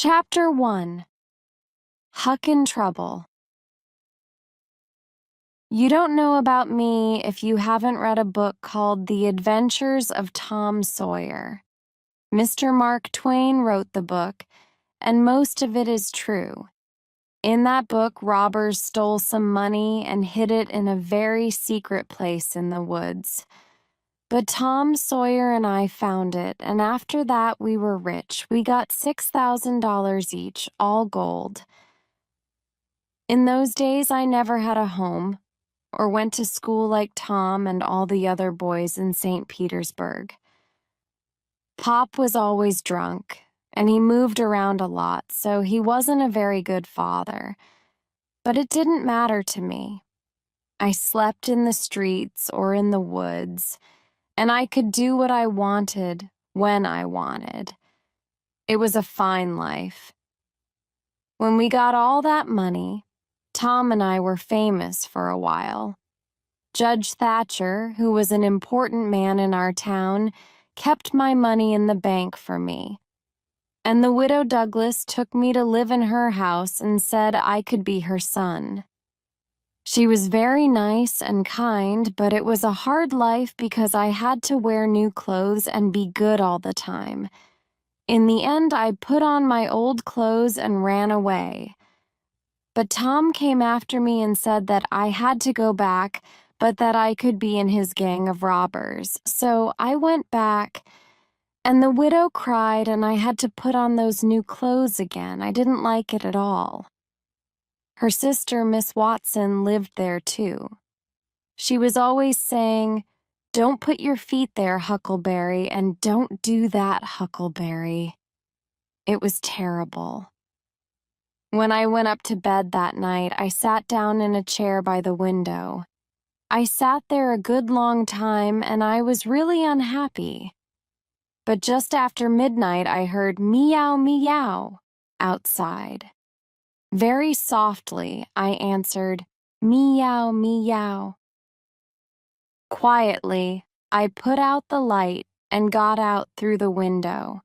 Chapter 1. Huck in Trouble. You don't know about me if you haven't read a book called The Adventures of Tom Sawyer. Mr. Mark Twain wrote the book, and most of it is true. In that book, robbers stole some money and hid it in a very secret place in the woods. But Tom Sawyer and I found it, and after that we were rich. We got $6,000 each, all gold. In those days, I never had a home or went to school like Tom and all the other boys in St. Petersburg. Pop was always drunk, and he moved around a lot, so he wasn't a very good father. But it didn't matter to me. I slept in the streets or in the woods, and I could do what I wanted when I wanted. It was a fine life. When we got all that money, Tom and I were famous for a while. Judge Thatcher, who was an important man in our town, kept my money in the bank for me. And the widow Douglas took me to live in her house and said I could be her son. She was very nice and kind, but it was a hard life because I had to wear new clothes and be good all the time. In the end, I put on my old clothes and ran away. But Tom came after me and said that I had to go back, but that I could be in his gang of robbers. So I went back, and the widow cried, and I had to put on those new clothes again. I didn't like it at all. Her sister, Miss Watson, lived there too. She was always saying, "Don't put your feet there, Huckleberry, and don't do that, Huckleberry." It was terrible. When I went up to bed that night, I sat down in a chair by the window. I sat there a good long time, and I was really unhappy. But just after midnight, I heard meow, meow outside. Very softly, I answered, meow, meow. Quietly, I put out the light and got out through the window.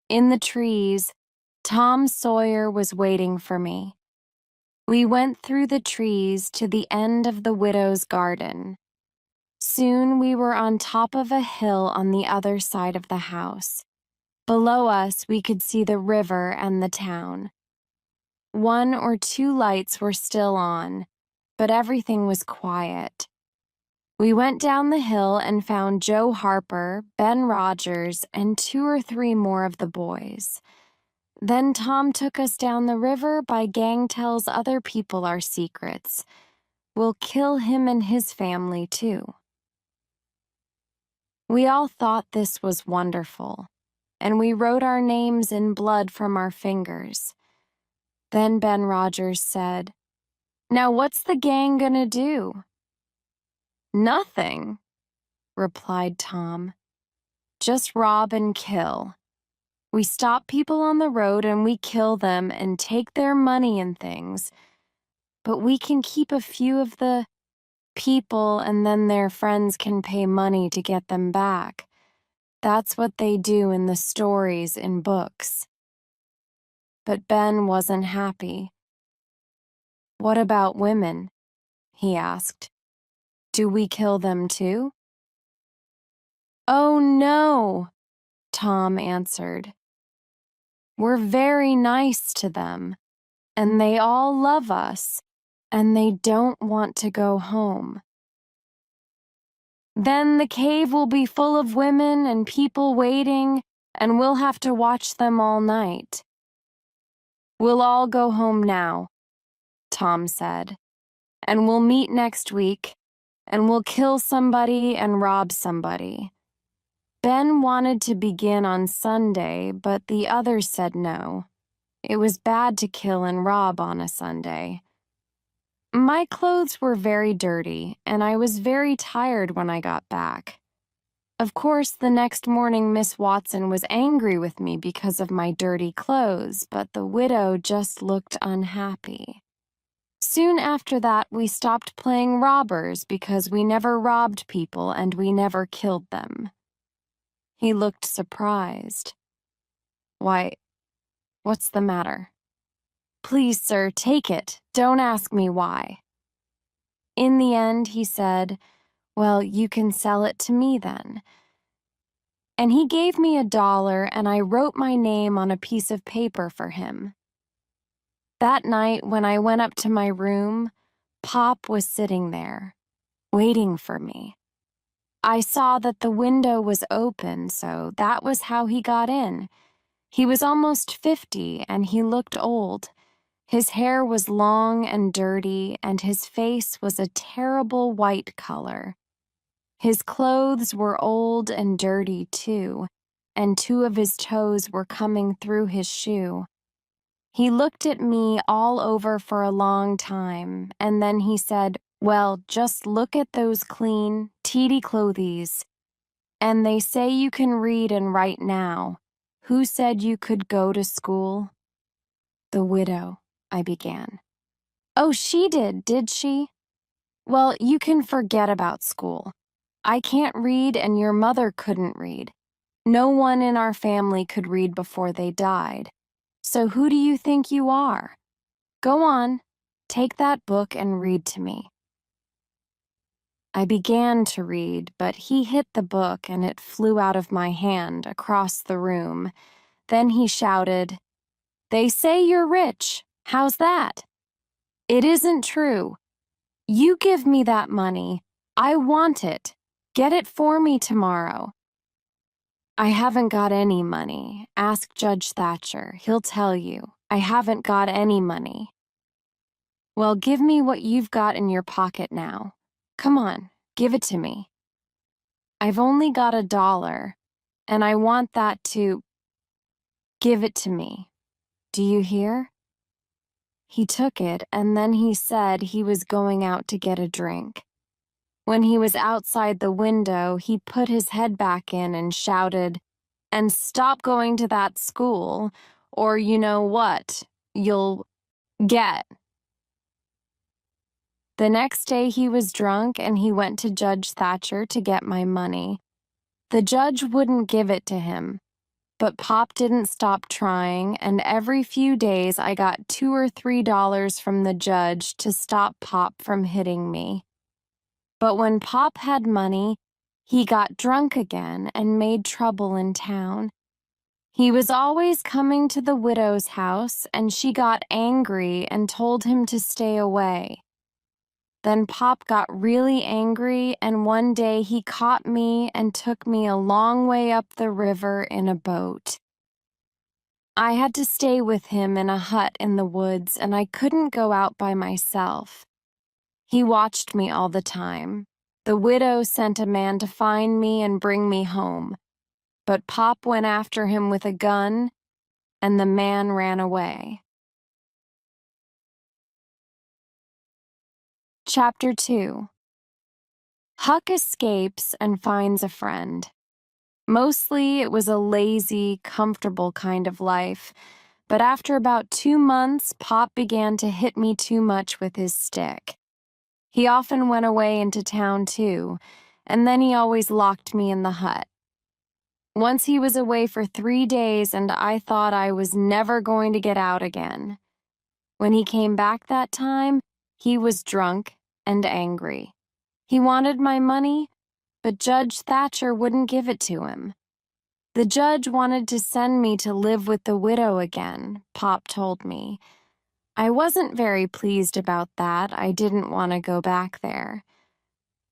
In the trees, Tom Sawyer was waiting for me. We went through the trees to the end of the widow's garden. Soon we were on top of a hill on the other side of the house. Below us, we could see the river and the town. 1 or 2 lights were still on, but everything was quiet. We went down the hill and found Joe Harper, Ben Rogers, and 2 or 3 more of the boys. Then Tom took us down the river by gang tells other people our secrets. We'll kill him and his family, too. We all thought this was wonderful, and we wrote our names in blood from our fingers. Then Ben Rogers said, "Now what's the gang gonna do?" "Nothing," replied Tom. "Just rob and kill. We stop people on the road and we kill them and take their money and things. But we can keep a few of the people and then their friends can pay money to get them back. That's what they do in the stories in books." But Ben wasn't happy. "What about women?" he asked. "Do we kill them too?" "Oh no," Tom answered. "We're very nice to them, and they all love us, and they don't want to go home. Then the cave will be full of women and people waiting, and we'll have to watch them all night." "We'll all go home now," Tom said, "and we'll meet next week, and we'll kill somebody and rob somebody." Ben wanted to begin on Sunday, but the others said no. It was bad to kill and rob on a Sunday. My clothes were very dirty, and I was very tired when I got back. Of course, the next morning Miss Watson was angry with me because of my dirty clothes, but the widow just looked unhappy. Soon after that, we stopped playing robbers because we never robbed people and we never killed them. He looked surprised. "Why, What's the matter? Please, sir, take it. Don't ask me why. In the end, he said, well, you can sell it to me then. And he gave me $1 and I wrote my name on a piece of paper for him. That night, when I went up to my room, Pop was sitting there, waiting for me. I saw that the window was open, so that was how he got in. He was almost 50 and he looked old. His hair was long and dirty, and his face was a terrible white color. His clothes were old and dirty, too, and 2 of his toes were coming through his shoe. He looked at me all over for a long time, and then he said, well, just look at those clean, tidy clothes. And they say you can read and write now. Who said you could go to school? The widow, I began. Oh, she did she? Well, you can forget about school. I can't read and your mother couldn't read. No one in our family could read before they died. So who do you think you are? Go on, take that book and read to me. I began to read, but he hit the book and it flew out of my hand across the room. Then he shouted, they say you're rich. How's that? It isn't true. You give me that money. I want it. Get it for me tomorrow. I haven't got any money. Ask Judge Thatcher. He'll tell you. I haven't got any money. Well, give me what you've got in your pocket now. Come on, give it to me. I've only got $1, and I want that to... Give it to me. Do you hear? He took it, and then he said he was going out to get a drink. When he was outside the window, he put his head back in and shouted, and stop going to that school, or you know what, you'll get. The next day he was drunk and he went to Judge Thatcher to get my money. The judge wouldn't give it to him, but Pop didn't stop trying, and every few days I got $2 or $3 from the judge to stop Pop from hitting me. But when Pop had money, he got drunk again and made trouble in town. He was always coming to the widow's house, and she got angry and told him to stay away. Then Pop got really angry, and one day he caught me and took me a long way up the river in a boat. I had to stay with him in a hut in the woods, and I couldn't go out by myself. He watched me all the time. The widow sent a man to find me and bring me home, but Pop went after him with a gun, and the man ran away. Chapter 2. Huck escapes and finds a friend. Mostly it was a lazy, comfortable kind of life, but after about 2 months, Pop began to hit me too much with his stick. He often went away into town too, and then he always locked me in the hut. Once he was away for 3 days, and I thought I was never going to get out again. When he came back that time, he was drunk and angry. He wanted my money, but Judge Thatcher wouldn't give it to him. The judge wanted to send me to live with the widow again, Pop told me. I wasn't very pleased about that. I didn't want to go back there.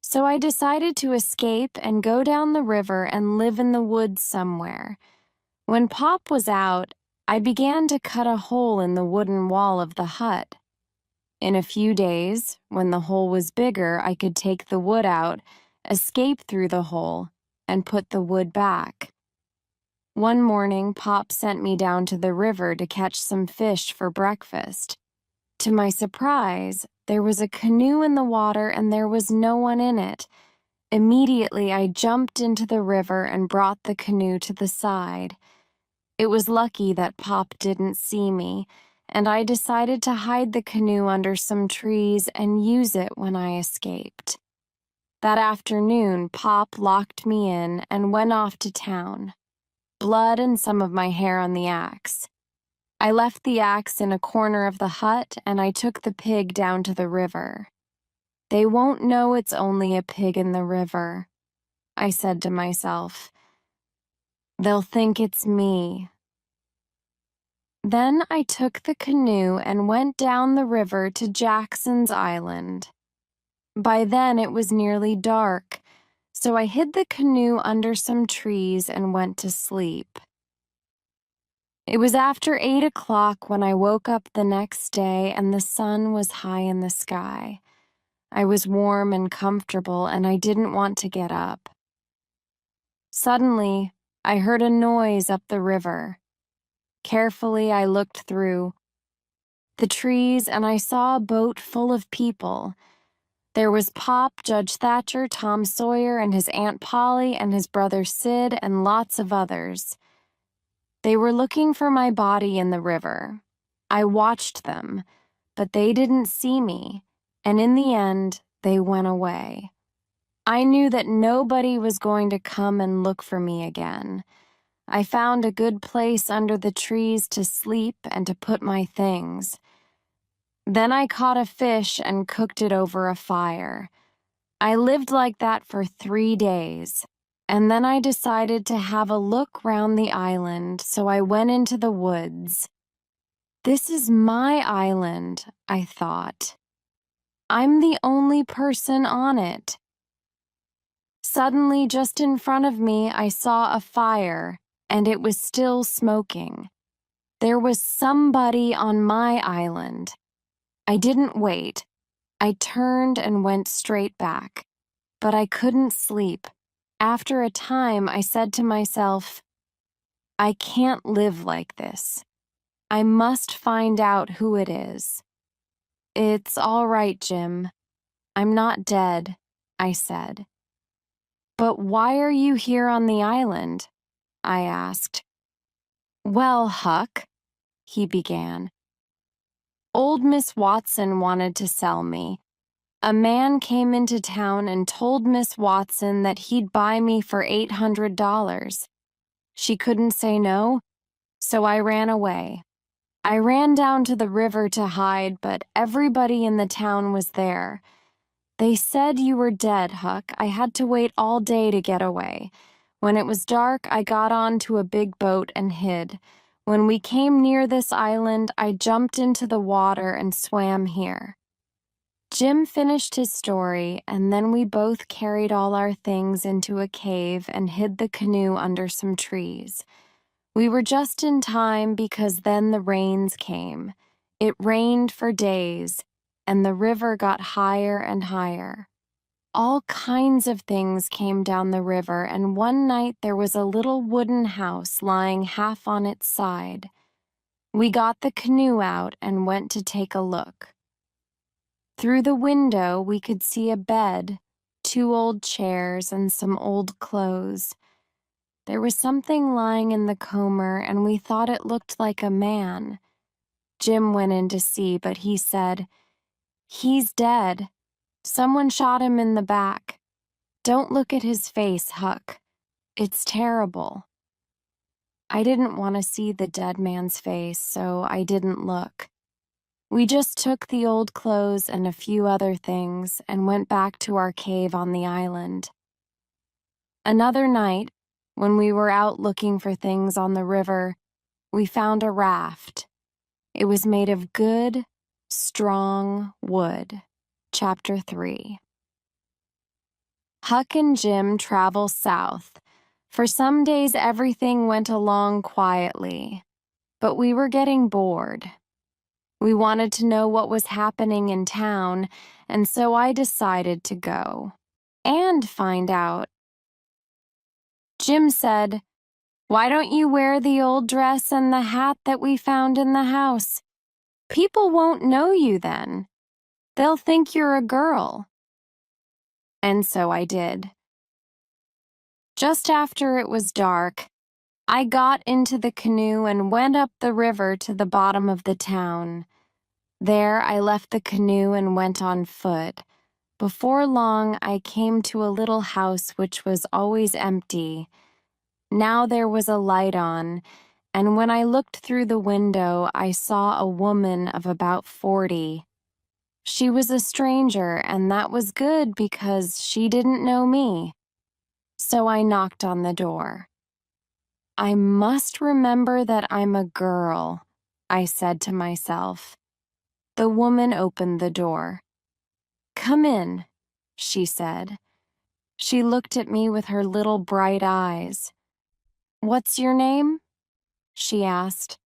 So I decided to escape and go down the river and live in the woods somewhere. When Pop was out, I began to cut a hole in the wooden wall of the hut. In a few days, when the hole was bigger, I could take the wood out, escape through the hole, and put the wood back. One morning, Pop sent me down to the river to catch some fish for breakfast. To my surprise, there was a canoe in the water and there was no one in it. Immediately, I jumped into the river and brought the canoe to the side. It was lucky that Pop didn't see me, and I decided to hide the canoe under some trees and use it when I escaped. That afternoon, Pop locked me in and went off to town. Blood and some of my hair on the axe. I left the axe in a corner of the hut and I took the pig down to the river. They won't know it's only a pig in the river, I said to myself. They'll think it's me. Then I took the canoe and went down the river to Jackson's Island. By then it was nearly dark, so I hid the canoe under some trees and went to sleep. It was after 8 o'clock when I woke up the next day and the sun was high in the sky. I was warm and comfortable and I didn't want to get up. Suddenly, I heard a noise up the river. Carefully, I looked through the trees and I saw a boat full of people. There was Pop, Judge Thatcher, Tom Sawyer, and his Aunt Polly, and his brother Sid, and lots of others. They were looking for my body in the river. I watched them, but they didn't see me, and in the end, they went away. I knew that nobody was going to come and look for me again. I found a good place under the trees to sleep and to put my things. Then I caught a fish and cooked it over a fire. I lived like that for 3 days, and then I decided to have a look round the island, so I went into the woods. This is my island, I thought. I'm the only person on it. Suddenly, just in front of me, I saw a fire, and it was still smoking. There was somebody on my island. I didn't wait. I turned and went straight back. But I couldn't sleep. After a time, I said to myself, I can't live like this. I must find out who it is. It's all right, Jim. I'm not dead, I said. But why are you here on the island? I asked. Well, Huck, he began. Old Miss Watson wanted to sell me. A man came into town and told Miss Watson that he'd buy me for $800. She couldn't say no, so I ran away. I ran down to the river to hide, but everybody in the town was there. They said you were dead, Huck. I had to wait all day to get away. When it was dark, I got onto a big boat and hid. When we came near this island, I jumped into the water and swam here. Jim finished his story, and then we both carried all our things into a cave and hid the canoe under some trees. We were just in time because then the rains came. It rained for days, and the river got higher and higher. All kinds of things came down the river, and one night there was a little wooden house lying half on its side. We got the canoe out and went to take a look. Through the window, we could see a bed, 2 old chairs, and some old clothes. There was something lying in the comber, and we thought it looked like a man. Jim went in to see, but he said, "He's dead. Someone shot him in the back. Don't look at his face, Huck. It's terrible." I didn't want to see the dead man's face, so I didn't look. We just took the old clothes and a few other things and went back to our cave on the island. Another night, when we were out looking for things on the river, we found a raft. It was made of good, strong wood. Chapter 3. Huck and Jim travel south. For some days everything went along quietly, but we were getting bored. We wanted to know what was happening in town, and so I decided to go and find out. Jim said, "Why don't you wear the old dress and the hat that we found in the house? People won't know you then. They'll think you're a girl." And so I did. Just after it was dark, I got into the canoe and went up the river to the bottom of the town. There I left the canoe and went on foot. Before long, I came to a little house which was always empty. Now there was a light on, and when I looked through the window, I saw a woman of about 40. She was a stranger, and that was good because she didn't know me. So I knocked on the door. I must remember that I'm a girl, I said to myself. The woman opened the door. Come in, she said. She looked at me with her little bright eyes. What's your name? She asked.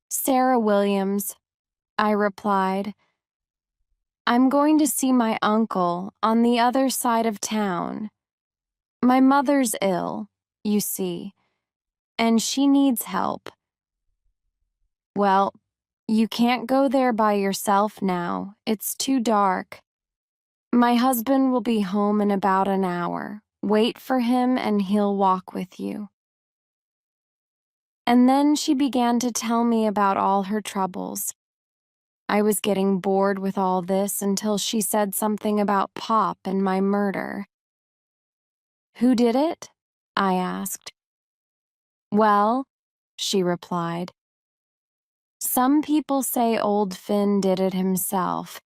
Sarah Williams, I replied. I'm going to see my uncle on the other side of town. My mother's ill, you see, and she needs help. Well, you can't go there by yourself now. It's too dark. My husband will be home in about an hour. Wait for him and he'll walk with you. And then she began to tell me about all her troubles. I was getting bored with all this until she said something about Pop and my murder. Who did it? I asked. Well, she replied, some people say old Finn did it himself.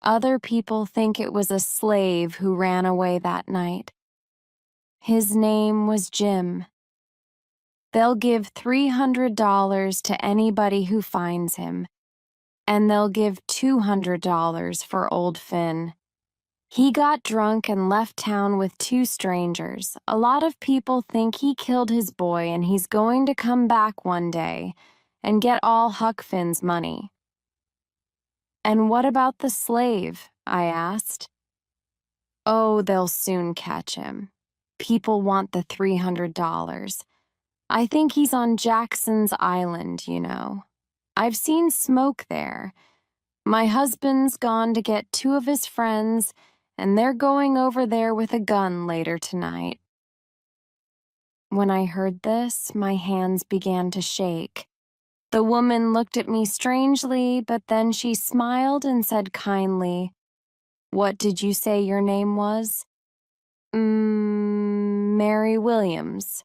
Other people think it was a slave who ran away that night. His name was Jim. They'll give $300 to anybody who finds him, and they'll give $200 for old Finn. He got drunk and left town with two strangers. A lot of people think he killed his boy and he's going to come back one day and get all Huck Finn's money. And what about the slave? I asked. Oh, they'll soon catch him. People want the $300. I think he's on Jackson's Island, you know. I've seen smoke there. My husband's gone to get two of his friends, and they're going over there with a gun later tonight. When I heard this, my hands began to shake. The woman looked at me strangely, but then she smiled and said kindly, What did you say your name was? Mary Williams.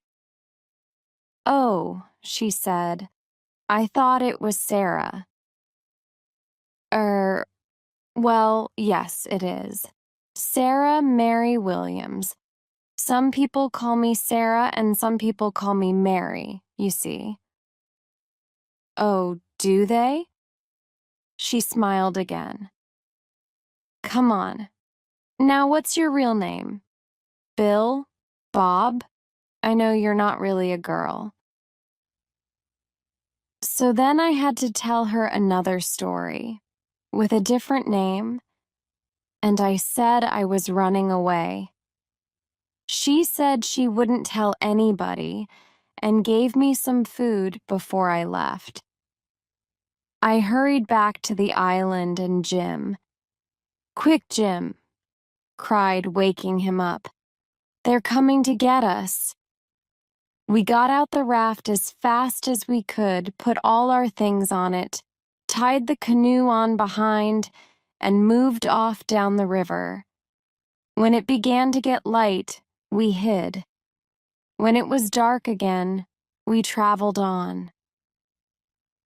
Oh, she said, I thought it was Sarah. Well, yes, it is. Sarah Mary Williams. Some people call me Sarah and some people call me Mary, you see. Oh, do they? She smiled again. Come on. Now, what's your real name? Bill? Bob? I know you're not really a girl. So then I had to tell her another story, with a different name, and I said I was running away. She said she wouldn't tell anybody and gave me some food before I left. I hurried back to the island and Jim. Quick, Jim, cried, waking him up. They're coming to get us. We got out the raft as fast as we could, put all our things on it, tied the canoe on behind, and moved off down the river. When it began to get light, we hid. When it was dark again, we traveled on.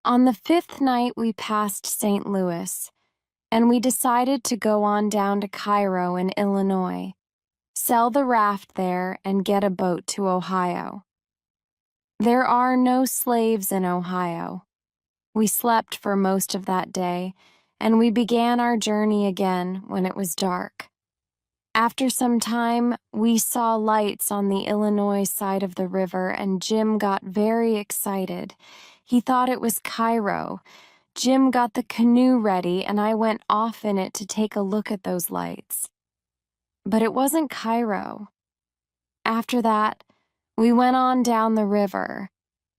On the fifth night, we passed St. Louis, and we decided to go on down to Cairo in Illinois, sell the raft there, and get a boat to Ohio. There are no slaves in Ohio. We slept for most of that day, and we began our journey again when it was dark. After some time, we saw lights on the Illinois side of the river, and Jim got very excited. He thought it was Cairo. Jim got the canoe ready, and I went off in it to take a look at those lights. But it wasn't Cairo. After that, we went on down the river.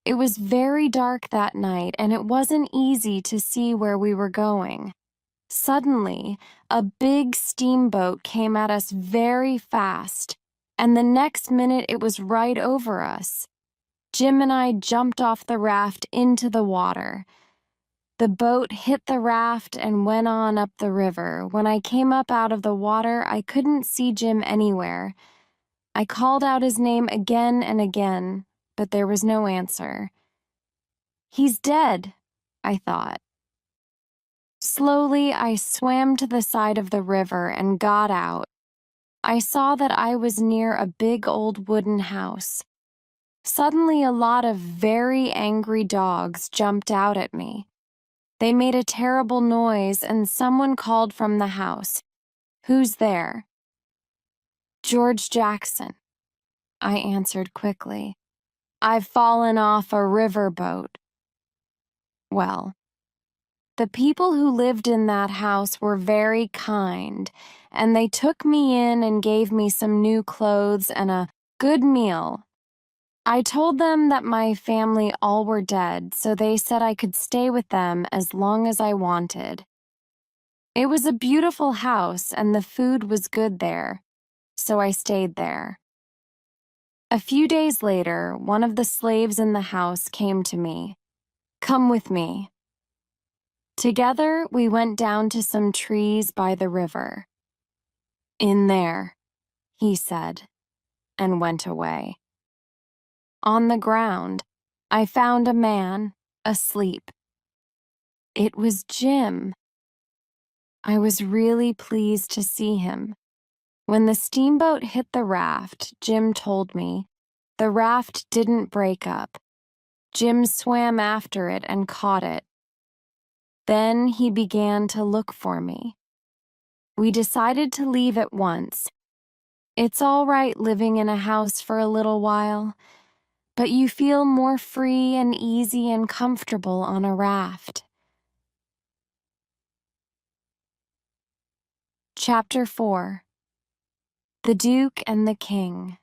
It was very dark that night, and it wasn't easy to see where we were going. Suddenly, a big steamboat came at us very fast, and the next minute it was right over us. Jim and I jumped off the raft into the water. The boat hit the raft and went on up the river. When I came up out of the water, I couldn't see Jim anywhere. I called out his name again and again, but there was no answer. He's dead, I thought. Slowly, I swam to the side of the river and got out. I saw that I was near a big old wooden house. Suddenly, a lot of very angry dogs jumped out at me. They made a terrible noise, and someone called from the house, "Who's there?" "George Jackson," I answered quickly. "I've fallen off a riverboat." Well, the people who lived in that house were very kind, and they took me in and gave me some new clothes and a good meal. I told them that my family all were dead, so they said I could stay with them as long as I wanted. It was a beautiful house, and the food was good there, so I stayed there. A few days later, one of the slaves in the house came to me. "Come with me." Together, we went down to some trees by the river. "In there," he said, and went away. On the ground, I found a man asleep. It was Jim. I was really pleased to see him. When the steamboat hit the raft, Jim told me, the raft didn't break up. Jim swam after it and caught it. Then he began to look for me. We decided to leave at once. It's all right living in a house for a little while, but you feel more free and easy and comfortable on a raft. Chapter 4. The Duke and the King.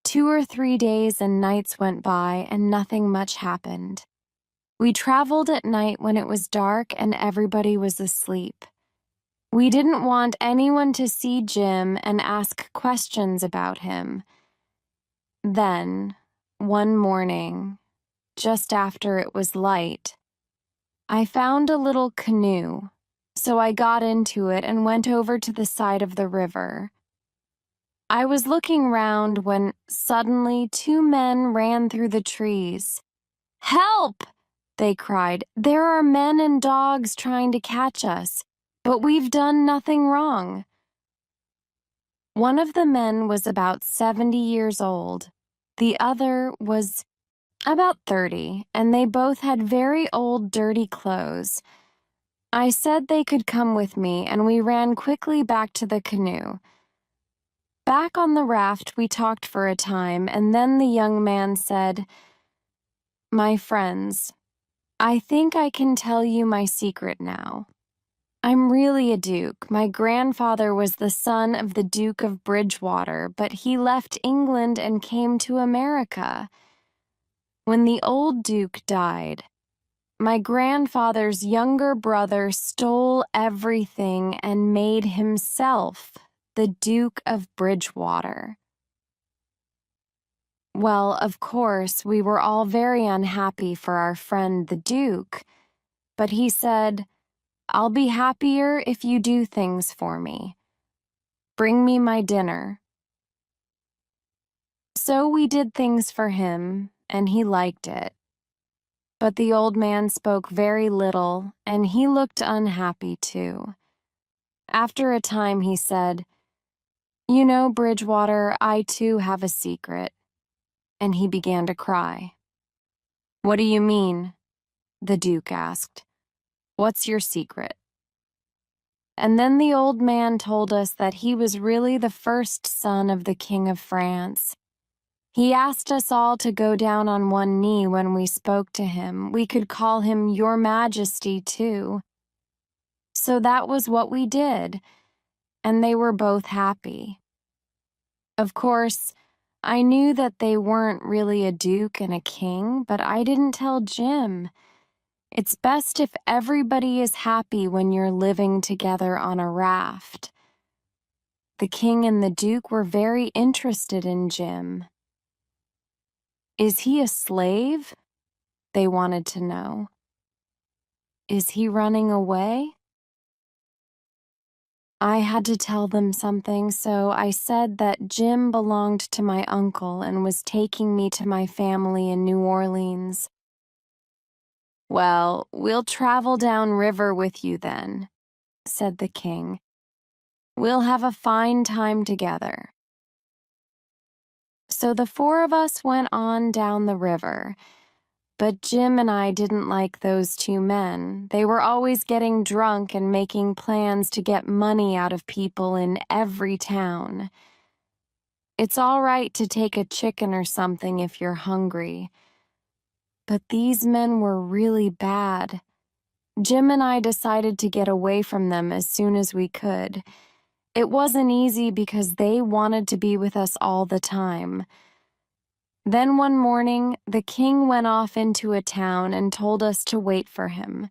2 or 3 days and nights went by and nothing much happened. We traveled at night when it was dark and everybody was asleep. We didn't want anyone to see Jim and ask questions about him. Then, one morning, just after it was light, I found a little canoe, so I got into it and went over to the side of the river. I was looking round when suddenly 2 men ran through the trees. "Help!" they cried. "There are men and dogs trying to catch us, but we've done nothing wrong." One of the men was about 70 years old. The other was about 30, and they both had very old, dirty clothes. I said they could come with me, and we ran quickly back to the canoe. Back on the raft, we talked for a time, and then the young man said, "My friends, I think I can tell you my secret now. I'm really a duke. My grandfather was the son of the Duke of Bridgewater, but he left England and came to America. When the old duke died, my grandfather's younger brother stole everything and made himself the Duke of Bridgewater. Well, of course, we were all very unhappy for our friend the Duke, but he said, 'I'll be happier if you do things for me. Bring me my dinner.' So we did things for him, and he liked it. But the old man spoke very little, and he looked unhappy too. After a time he said, 'You know, Bridgewater, I too have a secret.' And he began to cry. 'What do you mean?' the Duke asked. 'What's your secret?' And then the old man told us that he was really the first son of the King of France. He asked us all to go down on one knee when we spoke to him. We could call him Your Majesty, too. So that was what we did, and they were both happy. Of course, I knew that they weren't really a duke and a king, but I didn't tell Jim. It's best if everybody is happy when you're living together on a raft. The king and the duke were very interested in Jim. 'Is he a slave?' they wanted to know. 'Is he running away?' I had to tell them something, so I said that Jim belonged to my uncle and was taking me to my family in New Orleans. "Well, we'll travel down river with you then," said the king. "We'll have a fine time together." So the four of us went on down the river. But Jim and I didn't like those two men. They were always getting drunk and making plans to get money out of people in every town. It's all right to take a chicken or something if you're hungry. But these men were really bad. Jim and I decided to get away from them as soon as we could. It wasn't easy because they wanted to be with us all the time. Then one morning, the king went off into a town and told us to wait for him.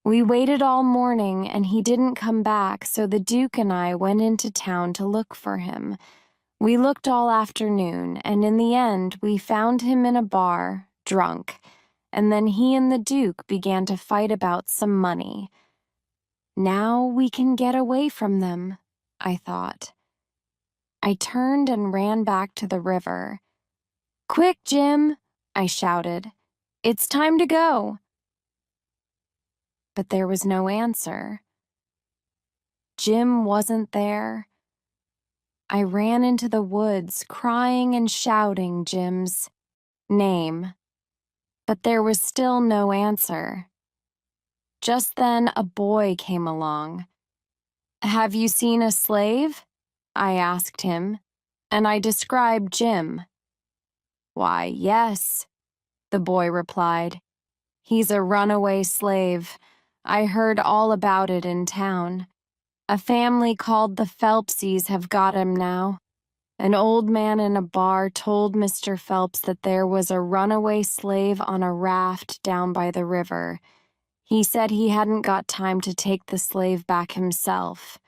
We waited all morning and he didn't come back, so the Duke and I went into town to look for him. We looked all afternoon, and in the end, we found him in a bar, drunk, and then he and the Duke began to fight about some money. Now we can get away from them, I thought. I turned and ran back to the river. "Quick, Jim!" I shouted. "It's time to go." But there was no answer. Jim wasn't there. I ran into the woods, crying and shouting Jim's name. But there was still no answer. Just then, a boy came along. "Have you seen a slave?" I asked him, and I described Jim. "Why, yes," the boy replied. "He's a runaway slave. I heard all about it in town. A family called the Phelpses have got him now. An old man in a bar told Mr. Phelps that there was a runaway slave on a raft down by the river. He said he hadn't got time to take the slave back himself.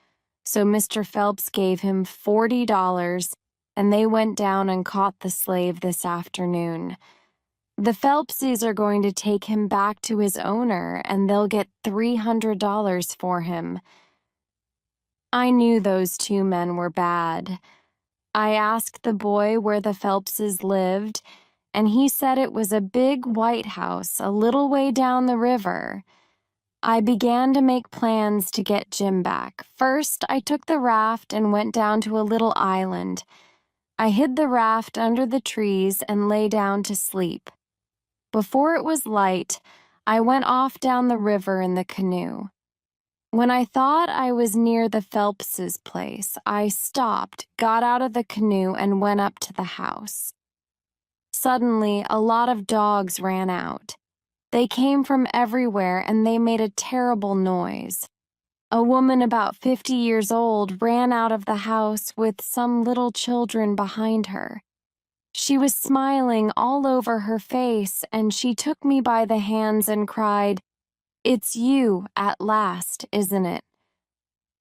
So Mr. Phelps gave him $40, and they went down and caught the slave this afternoon. The Phelpses are going to take him back to his owner, and they'll get $300 for him." I knew those two men were bad. I asked the boy where the Phelpses lived, and he said it was a big white house a little way down the river. I began to make plans to get Jim back. First, I took the raft and went down to a little island. I hid the raft under the trees and lay down to sleep. Before it was light, I went off down the river in the canoe. When I thought I was near the Phelpses' place, I stopped, got out of the canoe, and went up to the house. Suddenly, a lot of dogs ran out. They came from everywhere, and they made a terrible noise. A woman about 50 years old ran out of the house with some little children behind her. She was smiling all over her face, and she took me by the hands and cried, "It's you, at last, isn't it?"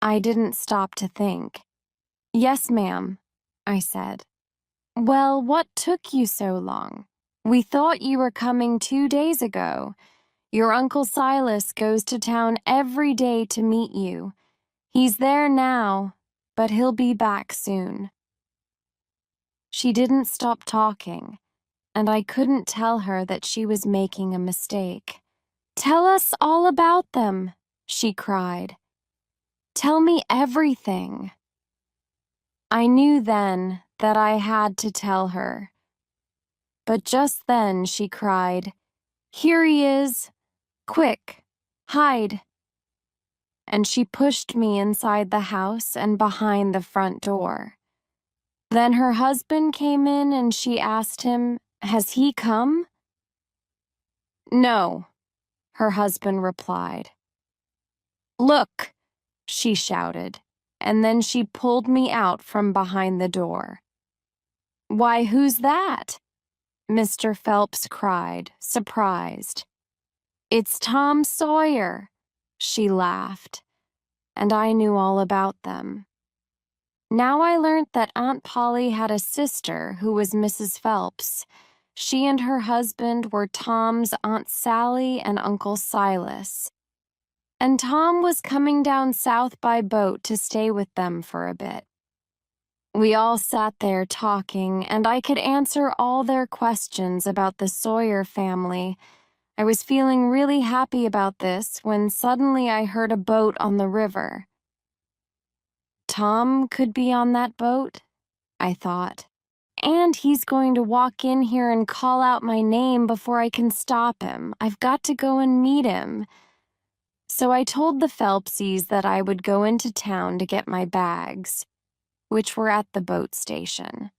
I didn't stop to think. "Yes, ma'am," I said. "Well, what took you so long? We thought you were coming 2 days ago. Your Uncle Silas goes to town every day to meet you. He's there now, but he'll be back soon." She didn't stop talking, and I couldn't tell her that she was making a mistake. "Tell us all about them," she cried. "Tell me everything." I knew then that I had to tell her. But just then she cried, "Here he is! Quick, hide!" And she pushed me inside the house and behind the front door. Then her husband came in and she asked him, "Has he come?" "No," her husband replied. "Look!" she shouted, and then she pulled me out from behind the door. "Why, who's that?" Mr. Phelps cried, surprised. "It's Tom Sawyer," she laughed, and I knew all about them. Now I learned that Aunt Polly had a sister who was Mrs. Phelps. She and her husband were Tom's Aunt Sally and Uncle Silas. and Tom was coming down south by boat to stay with them for a bit. We all sat there talking, and I could answer all their questions about the Sawyer family. I was feeling really happy about this when suddenly I heard a boat on the river. Tom could be on that boat, I thought. And he's going to walk in here and call out my name before I can stop him. I've got to go and meet him. So I told the Phelpsies that I would go into town to get my bags, which were at the boat station.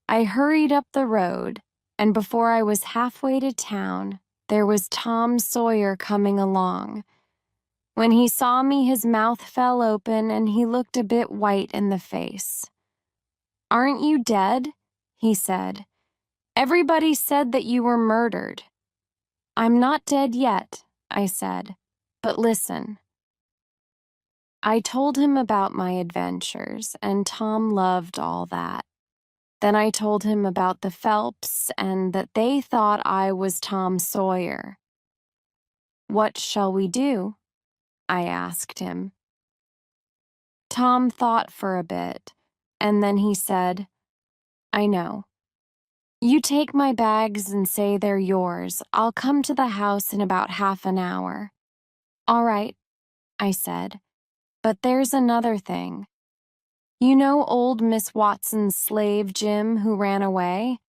I hurried up the road, and before I was halfway to town, there was Tom Sawyer coming along. When he saw me, his mouth fell open and he looked a bit white in the face. "Aren't you dead?" he said. "Everybody said that you were murdered." "I'm not dead yet," I said, "but listen." I told him about my adventures, and Tom loved all that. Then I told him about the Phelps and that they thought I was Tom Sawyer. "What shall we do?" I asked him. Tom thought for a bit, and then he said, "I know. You take my bags and say they're yours. I'll come to the house in about half an hour." "All right," I said, "but there's another thing. You know old Miss Watson's slave, Jim, who ran away?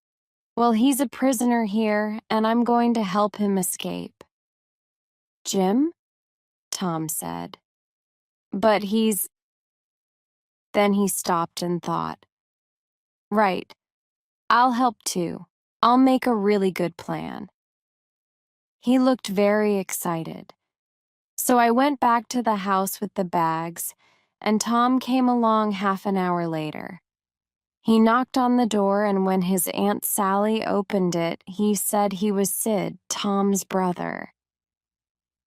Well, he's a prisoner here, and I'm going to help him escape." "Jim?" Tom said. "But he's—" Then he stopped and thought. "Right. I'll help too. I'll make a really good plan." He looked very excited. So I went back to the house with the bags, and Tom came along half an hour later. He knocked on the door, and when his Aunt Sally opened it, he said he was Sid, Tom's brother.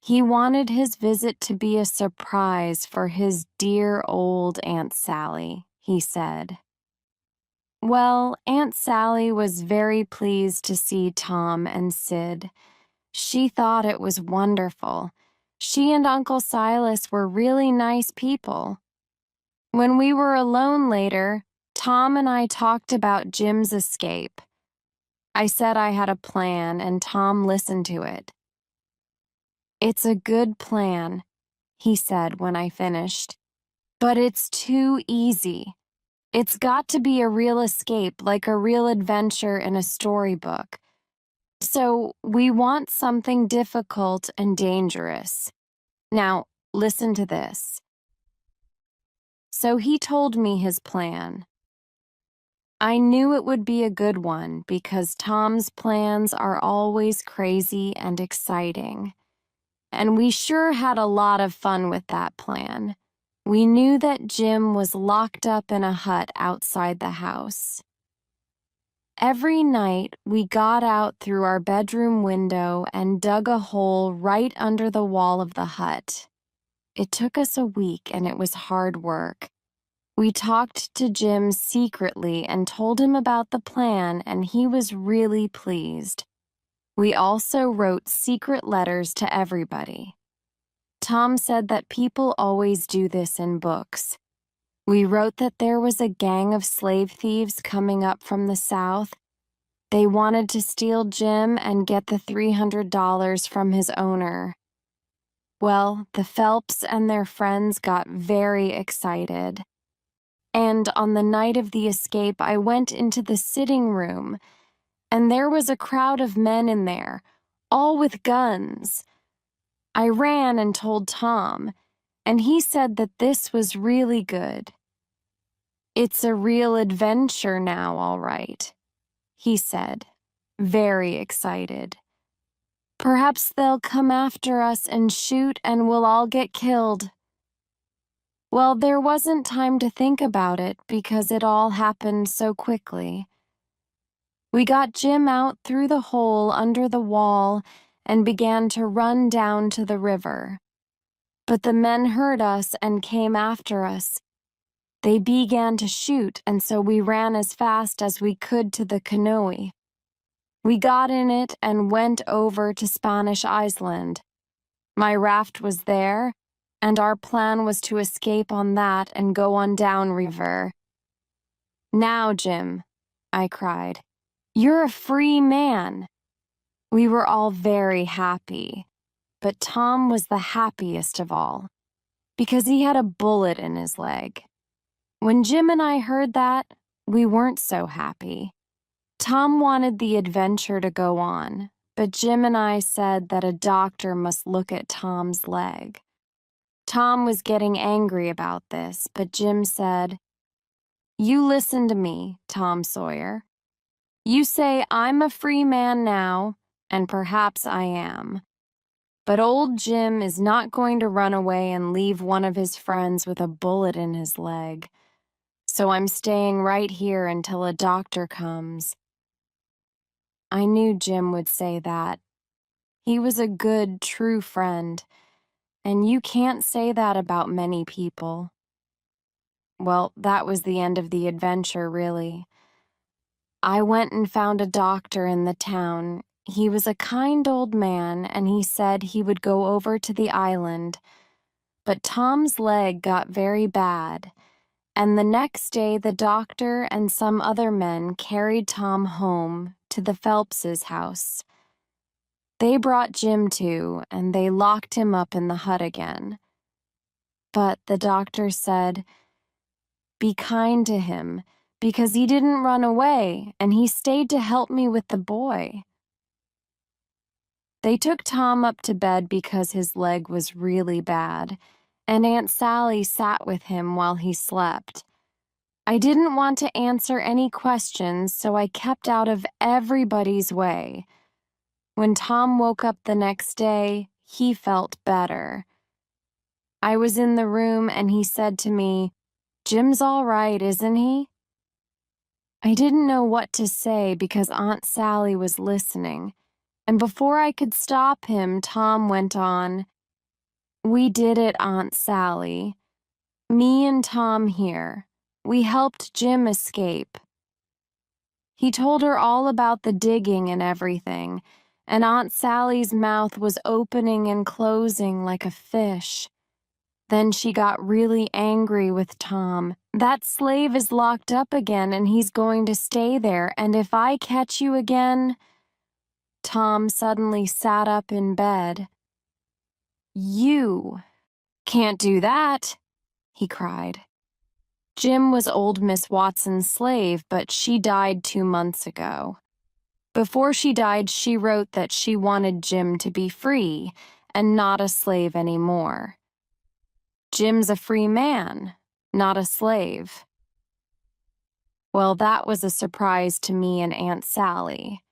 He wanted his visit to be a surprise for his dear old Aunt Sally, he said. Well, Aunt Sally was very pleased to see Tom and Sid. She thought it was wonderful. She and Uncle Silas were really nice people. When we were alone later, Tom and I talked about Jim's escape. I said I had a plan, and Tom listened to it. "It's a good plan," he said when I finished. "But it's too easy. It's got to be a real escape, like a real adventure in a storybook. So we want something difficult and dangerous. Now, listen to this." So he told me his plan. I knew it would be a good one because Tom's plans are always crazy and exciting. And we sure had a lot of fun with that plan. We knew that Jim was locked up in a hut outside the house. Every night, we got out through our bedroom window and dug a hole right under the wall of the hut. It took us a week, and it was hard work. We talked to Jim secretly and told him about the plan, and he was really pleased. We also wrote secret letters to everybody. Tom said that people always do this in books. We wrote that there was a gang of slave thieves coming up from the South. They wanted to steal Jim and get the $300 from his owner. Well, the Phelps and their friends got very excited. And on the night of the escape, I went into the sitting room, and there was a crowd of men in there, all with guns. I ran and told Tom, and he said that this was really good. "It's a real adventure now, all right," he said, very excited. "Perhaps they'll come after us and shoot and we'll all get killed." Well, there wasn't time to think about it because it all happened so quickly. We got Jim out through the hole under the wall and began to run down to the river. But the men heard us and came after us. They began to shoot, and so we ran as fast as we could to the canoe. We got in it and went over to Spanish Island. My raft was there, and our plan was to escape on that and go on down river. Now, Jim, I cried, you're a free man. We were all very happy, but Tom was the happiest of all, because he had a bullet in his leg. When Jim and I heard that, we weren't so happy. Tom wanted the adventure to go on, but Jim and I said that a doctor must look at Tom's leg. Tom was getting angry about this, but Jim said, "You listen to me, Tom Sawyer. You say I'm a free man now, and perhaps I am. But old Jim is not going to run away and leave one of his friends with a bullet in his leg. So I'm staying right here until a doctor comes." I knew Jim would say that. He was a good, true friend, and you can't say that about many people. Well, that was the end of the adventure, really. I went and found a doctor in the town. He was a kind old man, and he said he would go over to the island. But Tom's leg got very bad, and the next day the doctor and some other men carried Tom home to the Phelpses' house. They brought Jim too, and they locked him up in the hut again. But the doctor said, "Be kind to him, because he didn't run away, and he stayed to help me with the boy." They took Tom up to bed because his leg was really bad, and Aunt Sally sat with him while he slept. I didn't want to answer any questions, so I kept out of everybody's way. When Tom woke up the next day, he felt better. I was in the room and he said to me, "Jim's all right, isn't he?" I didn't know what to say because Aunt Sally was listening, and before I could stop him, Tom went on, "We did it, Aunt Sally. Me and Tom here. We helped Jim escape." He told her all about the digging and everything, and Aunt Sally's mouth was opening and closing like a fish. Then she got really angry with Tom. "That slave is locked up again and he's going to stay there, and if I catch you again—" Tom suddenly sat up in bed. "You can't do that," he cried. Jim was old Miss Watson's slave, but she died 2 months ago. Before she died, she wrote that she wanted Jim to be free and not a slave anymore. Jim's a free man, not a slave. Well, that was a surprise to me and Aunt Sally.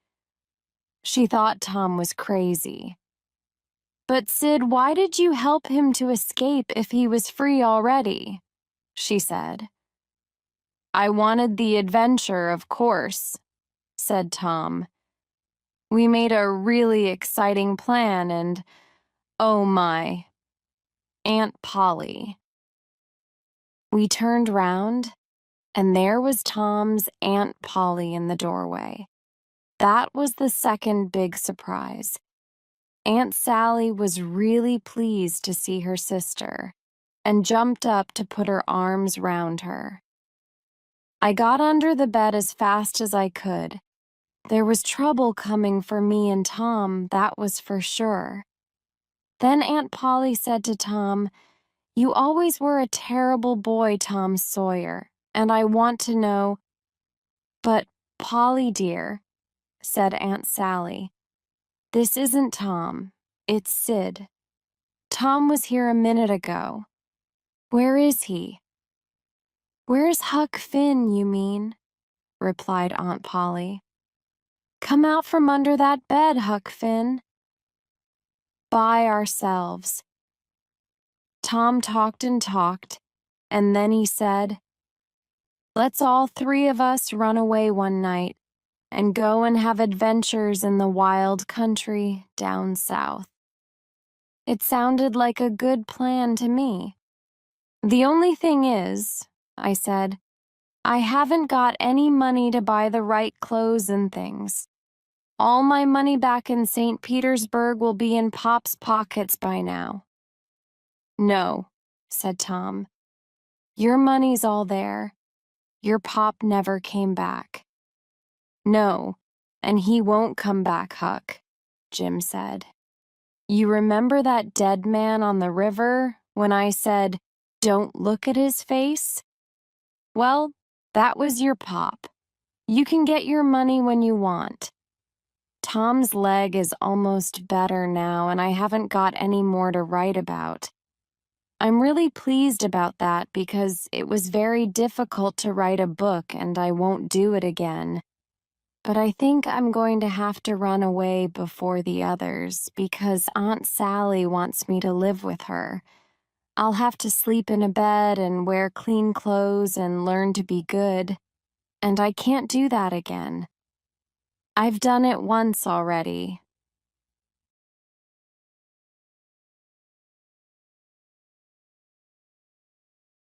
She thought Tom was crazy. "But Sid, why did you help him to escape if he was free already?" she said. "I wanted the adventure, of course," said Tom. "We made a really exciting plan and, oh my, Aunt Polly." We turned round, and there was Tom's Aunt Polly in the doorway. That was the second big surprise. Aunt Sally was really pleased to see her sister and jumped up to put her arms round her. I got under the bed as fast as I could. There was trouble coming for me and Tom, that was for sure. Then Aunt Polly said to Tom, "You always were a terrible boy, Tom Sawyer, and I want to know—" "But, Polly dear," said Aunt Sally, "this isn't Tom, it's Sid. Tom was here a minute ago. Where is he?" "Where's Huck Finn, you mean?" replied Aunt Polly. "Come out from under that bed, Huck Finn." By ourselves. Tom talked and talked, and then he said, "Let's all 3 of us run away one night and go and have adventures in the wild country down south." It sounded like a good plan to me. "The only thing is," I said, "I haven't got any money to buy the right clothes and things. All my money back in St. Petersburg will be in Pop's pockets by now." "No," said Tom. "Your money's all there. Your Pop never came back." "No, and he won't come back, Huck," Jim said. "You remember that dead man on the river when I said, 'Don't look at his face'? Well, that was your Pop. You can get your money when you want. Tom's leg is almost better now, and I haven't got any more to write about. I'm really pleased about that because it was very difficult to write a book and I won't do it again. But I think I'm going to have to run away before the others because Aunt Sally wants me to live with her. I'll have to sleep in a bed and wear clean clothes and learn to be good. And I can't do that again. I've done it once already,